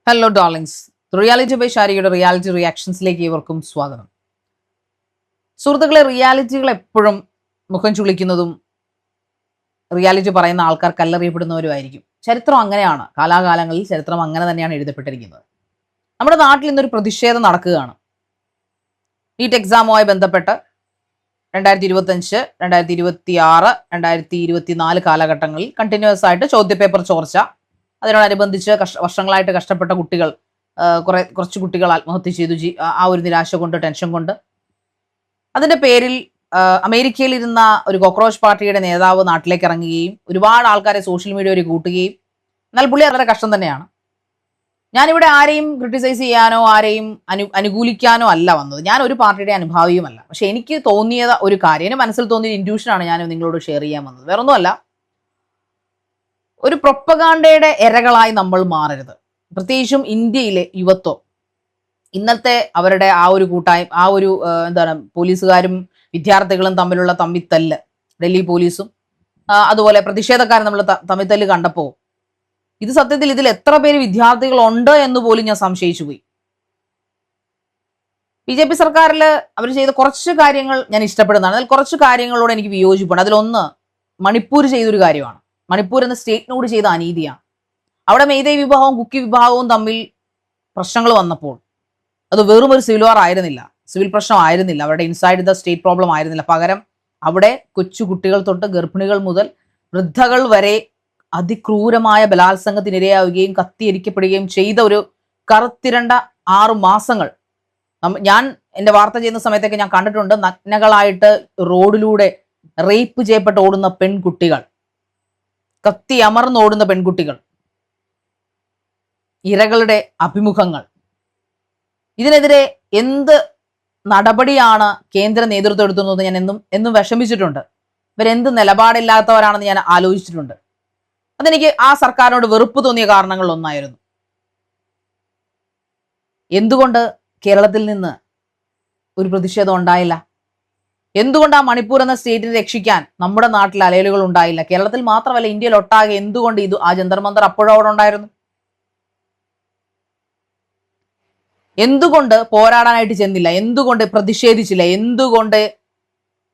Hello darlings, reality by ഷാരിയുടെ reality റിയാക്ഷൻസിലേക്ക് ഇവർക്കും സ്വാഗതം. സുഹൃത്തുക്കളെ, റിയാലിറ്റികൾ എപ്പോഴും മുഖം ചുളിക്കുന്നതും റിയാലിറ്റി പറയുന്ന ആൾക്കാർ കല്ലെറിയപ്പെടുന്നവരുമായിരിക്കും. ചരിത്രം അങ്ങനെയാണ്. കാലാകാലങ്ങളിൽ ചരിത്രം അങ്ങനെ തന്നെയാണ് എഴുതപ്പെട്ടിരിക്കുന്നത്. നമ്മുടെ നാട്ടിൽ ഇന്നൊരു പ്രതിഷേധം നടക്കുകയാണ്. നീറ്റ് എക്സാമുമായി ബന്ധപ്പെട്ട് 2025, 2026, 2024 കാലഘട്ടങ്ങളിൽ കണ്ടിന്യൂസ് ആയിട്ട് ചോദ്യപേപ്പർ ചോർച്ച, അതിനോടനുബന്ധിച്ച് വർഷങ്ങളായിട്ട് കഷ്ടപ്പെട്ട കുട്ടികൾ, കുറച്ച് കുട്ടികൾ ആത്മഹത്യ ചെയ്തു, ആ ഒരു നിരാശ കൊണ്ട്, ടെൻഷൻ കൊണ്ട്. അതിന്റെ പേരിൽ അമേരിക്കയിലിരുന്ന ഒരു കോക്രോച്ച് പാർട്ടിയുടെ നേതാവ് നാട്ടിലേക്ക് ഇറങ്ങുകയും ഒരുപാട് ആൾക്കാരെ സോഷ്യൽ മീഡിയ വഴി കൂട്ടുകയും. എന്നാൽ പുള്ളി വളരെ കഷ്ടം തന്നെയാണ്. ഞാനിവിടെ ആരെയും ക്രിട്ടിസൈസ് ചെയ്യാനോ ആരെയും അനുകൂലിക്കാനോ അല്ല വന്നത്. ഞാൻ ഒരു പാർട്ടിയുടെ അനുഭാവിയുമല്ല. പക്ഷെ എനിക്ക് തോന്നിയ ഒരു കാര്യം, എൻ്റെ മനസ്സിൽ തോന്നിയ ഇൻഡ്യൂഷനാണ് ഞാൻ നിങ്ങളോട് ഷെയർ ചെയ്യാൻ വന്നത്. വേറൊന്നുമല്ല, ഒരു പ്രൊപ്പഗാണ്ടയുടെ ഇരകളായി നമ്മൾ മാറരുത്. പ്രത്യേകിച്ചും ഇന്ത്യയിലെ യുവത്വം. ഇന്നത്തെ അവരുടെ ആ ഒരു പോലീസുകാരും വിദ്യാർത്ഥികളും തമ്മിലുള്ള തമ്മിത്തല്ല്, ഡൽഹി പോലീസും അതുപോലെ പ്രതിഷേധക്കാരും നമ്മൾ തമ്മിത്തല്ല് കണ്ടപ്പോൾ ഇത് സത്യത്തിൽ ഇതിൽ എത്ര പേര് വിദ്യാർത്ഥികളുണ്ട് എന്ന് പോലും ഞാൻ സംശയിച്ചു പോയി. BJP സർക്കാരിൽ അവർ ചെയ്ത കുറച്ച് കാര്യങ്ങൾ ഞാൻ ഇഷ്ടപ്പെടുന്നതാണ്. അതിൽ കുറച്ച് കാര്യങ്ങളോട് എനിക്ക് വിയോജിപ്പുണ്ട്. അതിലൊന്ന് മണിപ്പൂർ ചെയ്തൊരു കാര്യമാണ്. മണിപ്പൂർ എന്ന സ്റ്റേറ്റിനോട് ചെയ്ത അനീതിയാണ്. അവിടെ മെയ്തേയ് വിഭാഗവും കുക്കി വിഭാഗവും തമ്മിൽ പ്രശ്നങ്ങൾ വന്നപ്പോൾ അത് വെറും ഒരു സിവിൽ പ്രശ്നം ആയിരുന്നില്ല, അവരുടെ ഇൻസൈഡ് ദ സ്റ്റേറ്റ് പ്രോബ്ലം ആയിരുന്നില്ല. പകരം അവിടെ കൊച്ചു കുട്ടികൾ തൊട്ട് ഗർഭിണികൾ മുതൽ വൃദ്ധകൾ വരെ അതിക്രൂരമായ ബലാത്സംഗത്തിനിരയാവുകയും കത്തിയരിക്കപ്പെടുകയും ചെയ്ത ഒരു കറുത്തിരണ്ട 6 മാസങ്ങൾ. ഞാൻ എൻ്റെ വാർത്ത ചെയ്യുന്ന സമയത്തൊക്കെ ഞാൻ കണ്ടിട്ടുണ്ട് നഗ്നകളായിട്ട് റോഡിലൂടെ റേപ്പ് ചെയ്യപ്പെട്ട് ഓടുന്ന പെൺകുട്ടികൾ, കത്തി അമർന്നോടുന്ന പെൺകുട്ടികൾ, ഇരകളുടെ അഭിമുഖങ്ങൾ. ഇതിനെതിരെ എന്ത് നടപടിയാണ് കേന്ദ്ര നേതൃത്വം എടുത്തുന്നത് ഞാൻ എന്നും വിഷമിച്ചിട്ടുണ്ട്. ഇവരെന്ത് നിലപാടില്ലാത്തവരാണെന്ന് ഞാൻ ആലോചിച്ചിട്ടുണ്ട്. അതെനിക്ക് ആ സർക്കാരിനോട് വെറുപ്പ് തോന്നിയ കാരണങ്ങളിലൊന്നായിരുന്നു. എന്തുകൊണ്ട് കേരളത്തിൽ നിന്ന് ഒരു പ്രതിഷേധം ഉണ്ടായില്ല? എന്തുകൊണ്ട് ആ മണിപ്പൂർ എന്ന സ്റ്റേറ്റിനെ രക്ഷിക്കാൻ നമ്മുടെ നാട്ടിൽ അലയലുകൾ ഉണ്ടായില്ല? കേരളത്തിൽ മാത്രമല്ല, ഇന്ത്യയിൽ ഒട്ടാകെ എന്തുകൊണ്ട് ആ ജന്തർ മന്ദർ അപ്പോഴും അവിടെ ഉണ്ടായിരുന്നു? എന്തുകൊണ്ട് പോരാടാനായിട്ട് ചെന്നില്ല? എന്തുകൊണ്ട് പ്രതിഷേധിച്ചില്ല? എന്തുകൊണ്ട്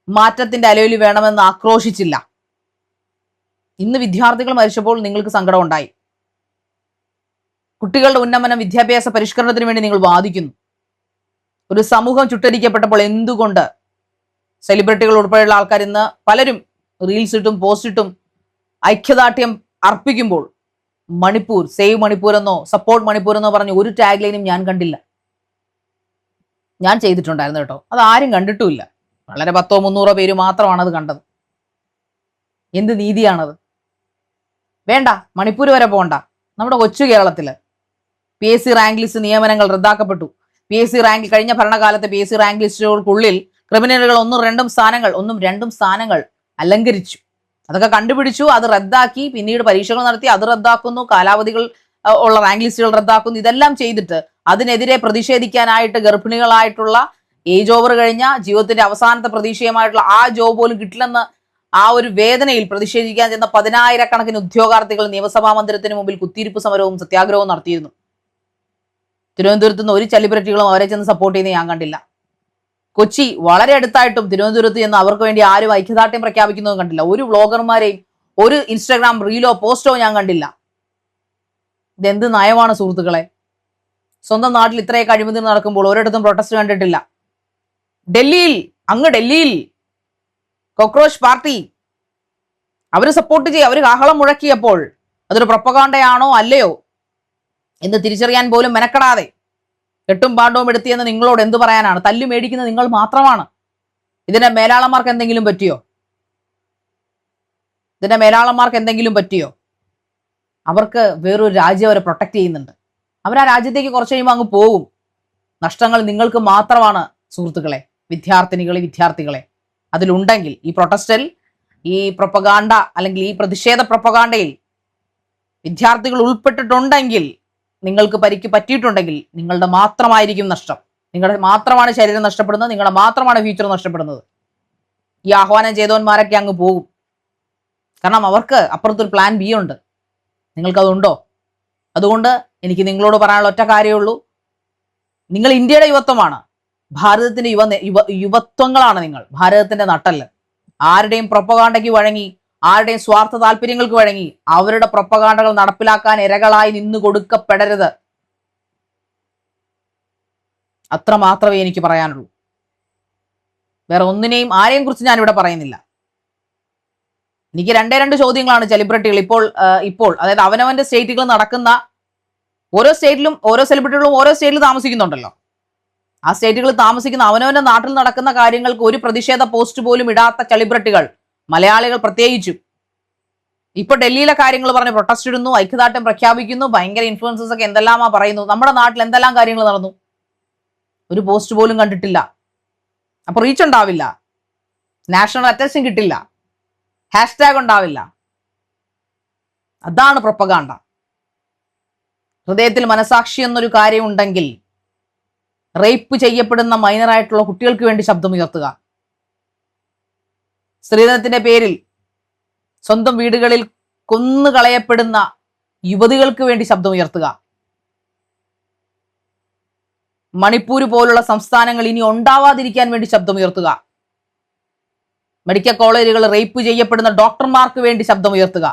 മാറ്റത്തിന്റെ അലയൊലി വേണമെന്ന് ആക്രോശിച്ചില്ല? ഇന്ന് വിദ്യാർത്ഥികൾ മരിച്ചപ്പോൾ നിങ്ങൾക്ക് സങ്കടം ഉണ്ടായി. കുട്ടികളുടെ ഉന്നമനം, വിദ്യാഭ്യാസ പരിഷ്കരണത്തിന് വേണ്ടി നിങ്ങൾ വാദിക്കുന്നു. ഒരു സമൂഹം ചുട്ടരിക്കപ്പെട്ടപ്പോൾ എന്തുകൊണ്ട് സെലിബ്രിറ്റികൾ ഉൾപ്പെടെയുള്ള ആൾക്കാർ ഇന്ന് പലരും റീൽസ് ഇട്ടും പോസ്റ്റ് ഇട്ടും ഐക്യദാർഢ്യം അർപ്പിക്കുമ്പോൾ മണിപ്പൂർ, സേവ് മണിപ്പൂർ എന്നോ സപ്പോർട്ട് മണിപ്പൂർ എന്നോ പറഞ്ഞ് ഒരു ടാഗ് ലൈനും ഞാൻ കണ്ടില്ല. ഞാൻ ചെയ്തിട്ടുണ്ടായിരുന്നു കേട്ടോ, അത് ആരും കണ്ടിട്ടുമില്ല. വളരെ 100-300 പേര് മാത്രമാണ് അത് കണ്ടത്. എന്ത് നീതിയാണത്? വേണ്ട, മണിപ്പൂർ വരെ പോകണ്ട. നമ്മുടെ കൊച്ചു കേരളത്തില് PSC റാങ്ക് ലിസ്റ്റ് നിയമനങ്ങൾ റദ്ദാക്കപ്പെട്ടു. കഴിഞ്ഞ ഭരണകാലത്തെ PSC റാങ്ക് ലിസ്റ്റുകൾക്കുള്ളിൽ ക്രിമിനലുകൾ 1-2 സ്ഥാനങ്ങൾ അലങ്കരിച്ചു. അതൊക്കെ കണ്ടുപിടിച്ചു, അത് റദ്ദാക്കി, പിന്നീട് പരീക്ഷകൾ നടത്തി, അത് റദ്ദാക്കുന്നു, കാലാവധികൾ ഉള്ള റാങ്ക് ലിസ്റ്റുകൾ റദ്ദാക്കുന്നു. ഇതെല്ലാം ചെയ്തിട്ട് അതിനെതിരെ പ്രതിഷേധിക്കാനായിട്ട് ഗർഭിണികളായിട്ടുള്ള, ഏജ് ഓവർ കഴിഞ്ഞ, ജീവിതത്തിന്റെ അവസാനത്തെ പ്രതീക്ഷയുമായിട്ടുള്ള ആ ജോബ് പോലും കിട്ടില്ലെന്ന് ആ ഒരു വേദനയിൽ പ്രതിഷേധിക്കാൻ ചെന്ന 10,000-കണക്കിന് ഉദ്യോഗാർത്ഥികൾ നിയമസഭാ മന്ദിരത്തിന് മുമ്പിൽ കുത്തിയിരിപ്പ് സമരവും സത്യാഗ്രഹവും നടത്തിയിരുന്നു. തിരുവനന്തപുരത്ത് നിന്ന് ഒരു സെലിബ്രിറ്റികളും അവരെ ചെന്ന് സപ്പോർട്ട് ചെയ്യുന്നത് ഞാൻ കണ്ടില്ല. കൊച്ചി വളരെ അടുത്തായിട്ടും തിരുവനന്തപുരത്ത് ചെന്ന് അവർക്ക് വേണ്ടി ആരും ഐക്യദാർഢ്യം പ്രഖ്യാപിക്കുന്നതും കണ്ടില്ല. ഒരു വ്ളോഗർമാരെയും ഒരു ഇൻസ്റ്റാഗ്രാം റീലോ പോസ്റ്റോ ഞാൻ കണ്ടില്ല. ഇതെന്ത് നയമാണ് സുഹൃത്തുക്കളെ? സ്വന്തം നാട്ടിൽ ഇത്രയൊക്കെ അഴിമതി നടക്കുമ്പോൾ ഒരിടത്തും പ്രൊട്ടസ്റ്റ് കണ്ടിട്ടില്ല. ഡൽഹിയിൽ കോക്രോച്ച് പാർട്ടി അവര് സപ്പോർട്ട് ചെയ്യുക, അവര് കാഹളം മുഴക്കിയപ്പോൾ അതൊരു പ്രൊപ്പഗാണ്ടയാണോ അല്ലയോ എന്ന് തിരിച്ചറിയാൻ പോലും മെനക്കെടാതെ കെട്ടും പാണ്ടവും എടുത്തിയെന്ന് നിങ്ങളോട് എന്തു പറയാനാണ്? തല്ലു മേടിക്കുന്നത് നിങ്ങൾ മാത്രമാണ്. ഇതിന്റെ മേലാളന്മാർക്ക് എന്തെങ്കിലും പറ്റിയോ? അവർക്ക് വേറൊരു രാജ്യം അവരെ പ്രൊട്ടക്ട് ചെയ്യുന്നുണ്ട്. അവർ ആ രാജ്യത്തേക്ക് കുറച്ച് കഴിയുമ്പോൾ അങ്ങ് പോകും. നഷ്ടങ്ങൾ നിങ്ങൾക്ക് മാത്രമാണ് സുഹൃത്തുക്കളെ, വിദ്യാർത്ഥികളെ. അതിലുണ്ടെങ്കിൽ ഈ പ്രൊട്ടസ്റ്റിൽ, ഈ പ്രൊപ്പഗാണ്ട അല്ലെങ്കിൽ ഈ പ്രതിഷേധ പ്രൊപ്പഗാണ്ടയിൽ വിദ്യാർത്ഥികൾ ഉൾപ്പെട്ടിട്ടുണ്ടെങ്കിൽ, നിങ്ങൾക്ക് പരിക്ക് പറ്റിയിട്ടുണ്ടെങ്കിൽ നിങ്ങളുടെ മാത്രമായിരിക്കും നഷ്ടം. നിങ്ങളുടെ മാത്രമാണ് ശരീരം നഷ്ടപ്പെടുന്നത്, നിങ്ങളുടെ മാത്രമാണ് ഫ്യൂച്ചർ നഷ്ടപ്പെടുന്നത്. ഈ ആഹ്വാനം ചെയ്തവന്മാരൊക്കെ അങ്ങ് പോകും. കാരണം അവർക്ക് അപ്പുറത്തൊരു പ്ലാൻ B ഉണ്ട്. നിങ്ങൾക്കതുണ്ടോ? അതുകൊണ്ട് എനിക്ക് നിങ്ങളോട് പറയാനുള്ള ഒറ്റ കാര്യമേ ഉള്ളൂ, നിങ്ങൾ ഇന്ത്യയുടെ യുവത്വമാണ്, ഭാരതത്തിന്റെ യുവത്വങ്ങളാണ് നിങ്ങൾ, ഭാരതത്തിന്റെ നട്ടല്. ആരുടെയും പ്രൊപ്പഗാണ്ടയ്ക്ക് വഴങ്ങി, ആരുടെയും സ്വാർത്ഥ താല്പര്യങ്ങൾക്ക് വഴങ്ങി അവരുടെ പ്രൊപ്പഗാണ്ടകൾ നടപ്പിലാക്കാൻ ഇരകളായി നിന്നു കൊടുക്കപ്പെടരുത്. അത്ര മാത്രമേ എനിക്ക് പറയാനുള്ളൂ. വേറെ ഒന്നിനെയും ആരെയും കുറിച്ച് ഞാനിവിടെ പറയുന്നില്ല. എനിക്ക് രണ്ട് ചോദ്യങ്ങളാണ് സെലിബ്രിറ്റികൾ ഇപ്പോൾ അതായത് അവനവന്റെ സ്റ്റേറ്റുകൾ നടക്കുന്ന ഓരോ സ്റ്റേറ്റിലും ഓരോ സെലിബ്രിറ്റികളും ഓരോ സ്റ്റേറ്റിൽ താമസിക്കുന്നുണ്ടല്ലോ. ആ സ്റ്റേറ്റുകളിൽ താമസിക്കുന്ന അവനവന്റെ നാട്ടിൽ നടക്കുന്ന കാര്യങ്ങൾക്ക് ഒരു പ്രതിഷേധ പോസ്റ്റ് പോലും ഇടാത്ത സെലിബ്രിറ്റികൾ, മലയാളികൾ പ്രത്യേകിച്ചും, ഇപ്പൊ ഡൽഹിയിലെ കാര്യങ്ങൾ പറഞ്ഞ് പ്രൊട്ടസ്റ്റ് ഇടുന്നു, ഐക്യദാർഢ്യം പ്രഖ്യാപിക്കുന്നു, ഭയങ്കര ഇൻഫ്ലുവൻസേഴ്സ് ഒക്കെ എന്തെല്ലാമാ പറയുന്നു. നമ്മുടെ നാട്ടിൽ എന്തെല്ലാം കാര്യങ്ങൾ നടന്നു, ഒരു പോസ്റ്റ് പോലും കണ്ടിട്ടില്ല. അപ്പൊ റീച്ച് ഉണ്ടാവില്ല, നാഷണൽ അറ്റൻഷൻ കിട്ടില്ല, ഹാഷ്ടാഗ് ഉണ്ടാവില്ല. അതാണ് പ്രൊപ്പഗാണ്ട. ഹൃദയത്തിൽ മനസാക്ഷി എന്നൊരു കാര്യം ഉണ്ടെങ്കിൽ റേപ്പ് ചെയ്യപ്പെടുന്ന മൈനറായിട്ടുള്ള കുട്ടികൾക്ക് വേണ്ടി ശബ്ദമുയർത്തുക. സ്ത്രീധനത്തിന്റെ പേരിൽ സ്വന്തം വീടുകളിൽ കൊന്നുകളയപ്പെടുന്ന യുവതികൾക്ക് വേണ്ടി ശബ്ദമുയർത്തുക. മണിപ്പൂർ പോലുള്ള സംസ്ഥാനങ്ങൾ ഇനി ഉണ്ടാവാതിരിക്കാൻ വേണ്ടി ശബ്ദമുയർത്തുക. മെഡിക്കൽ കോളേജുകൾ റേപ്പ് ചെയ്യപ്പെടുന്ന ഡോക്ടർമാർക്ക് വേണ്ടി ശബ്ദമുയർത്തുക.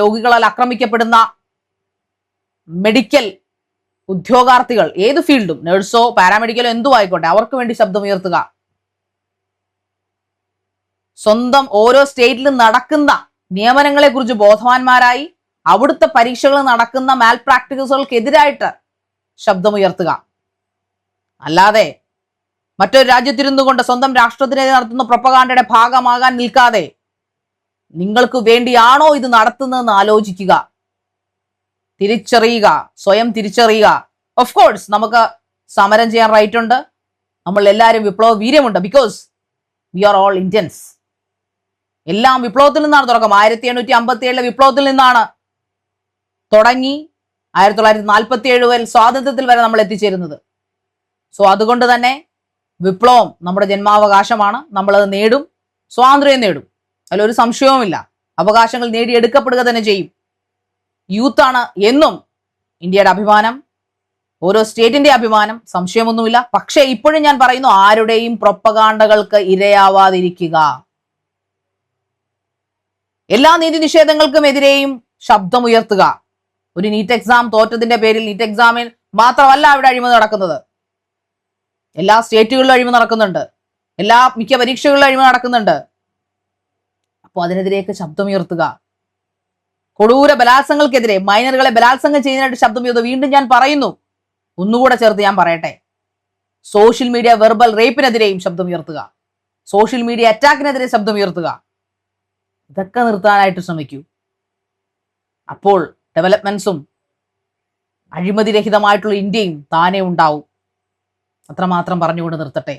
രോഗികളാൽ ആക്രമിക്കപ്പെടുന്ന മെഡിക്കൽ ഉദ്യോഗാർത്ഥികൾ, ഏത് ഫീൽഡും, നഴ്സോ പാരാമെഡിക്കലോ എന്തോ ആയിക്കോട്ടെ, അവർക്ക് വേണ്ടി ശബ്ദമുയർത്തുക. സ്വന്തം ഓരോ സ്റ്റേറ്റിലും നടക്കുന്ന നിയമനങ്ങളെ കുറിച്ച് ബോധവാന്മാരായി അവിടുത്തെ പരീക്ഷകൾ നടക്കുന്ന മാൽ പ്രാക്ടീസുകൾക്കെതിരായിട്ട് ശബ്ദമുയർത്തുക. അല്ലാതെ മറ്റൊരു രാജ്യത്തിരുന്നു കൊണ്ട് സ്വന്തം രാഷ്ട്രത്തിനെതിരെ നടത്തുന്ന പ്രൊപ്പഗാണ്ടയുടെ ഭാഗമാകാൻ നിൽക്കാതെ നിങ്ങൾക്ക് വേണ്ടിയാണോ ഇത് നടത്തുന്നതെന്ന് ആലോചിക്കുക, തിരിച്ചറിയുക, സ്വയം തിരിച്ചറിയുക. ഓഫ് കോഴ്സ് നമുക്ക് സമരം ചെയ്യാൻ റൈറ്റ് ഉണ്ട്, നമ്മൾ എല്ലാവരും വിപ്ലവ വീര്യമുണ്ട്. Because we are all Indians. എല്ലാം വിപ്ലവത്തിൽ നിന്നാണ് തുടക്കം. 1857 വിപ്ലവത്തിൽ നിന്നാണ് തുടങ്ങി 1947 വരെ സ്വാതന്ത്ര്യത്തിൽ വരെ നമ്മൾ എത്തിച്ചേരുന്നത്. സോ അതുകൊണ്ട് തന്നെ വിപ്ലവം നമ്മുടെ ജന്മാവകാശമാണ്, നമ്മളത് നേടും, സ്വാതന്ത്ര്യം നേടും, അതിലൊരു സംശയവുമില്ല. അവകാശങ്ങൾ നേടിയെടുക്കപ്പെടുക തന്നെ ചെയ്യും. യൂത്താണ് എന്നും ഇന്ത്യയുടെ അഭിമാനം, ഓരോ സ്റ്റേറ്റിന്റെ അഭിമാനം, സംശയമൊന്നുമില്ല. പക്ഷേ ഇപ്പോഴും ഞാൻ പറയുന്നു, ആരുടെയും പ്രൊപ്പഗാണ്ടകൾക്ക് ഇരയാവാതിരിക്കുക. എല്ലാ നീതി നിഷേധങ്ങൾക്കും എതിരെയും ശബ്ദമുയർത്തുക. ഒരു നീറ്റ് എക്സാം തോറ്റതിന്റെ പേരിൽ, നീറ്റ് എക്സാമിൽ മാത്രമല്ല ഇവിടെ അഴിമതി നടക്കുന്നത്, എല്ലാ സ്റ്റേറ്റുകളിലും അഴിമതി നടക്കുന്നുണ്ട്, മിക്ക പരീക്ഷകളിലും അഴിമതി നടക്കുന്നുണ്ട്. അപ്പോൾ അതിനെതിരെയൊക്കെ ശബ്ദമുയർത്തുക. കൊടൂര ബലാത്സംഗങ്ങൾക്കെതിരെ, മൈനറുകളെ ബലാത്സംഗം ചെയ്യുന്നതിനായിട്ട് ശബ്ദമുയർത്തുക. വീണ്ടും ഞാൻ പറയുന്നു, ഒന്നുകൂടെ ചേർത്ത് ഞാൻ പറയട്ടെ, സോഷ്യൽ മീഡിയ വെർബൽ റേപ്പിനെതിരെയും ശബ്ദമുയർത്തുക, സോഷ്യൽ മീഡിയ അറ്റാക്കിനെതിരെ ശബ്ദമുയർത്തുക. ഇതൊക്കെ നിർത്താനായിട്ട് ശ്രമിക്കൂ. അപ്പോൾ ഡെവലപ്മെന്റ്സും അഴിമതിരഹിതമായിട്ടുള്ള ഇന്ത്യയും താനെ ഉണ്ടാവും. അത്രമാത്രം പറഞ്ഞുകൊണ്ട് നിർത്തട്ടെ.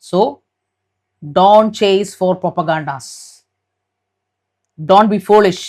So don't chase for propagandas, don't be foolish.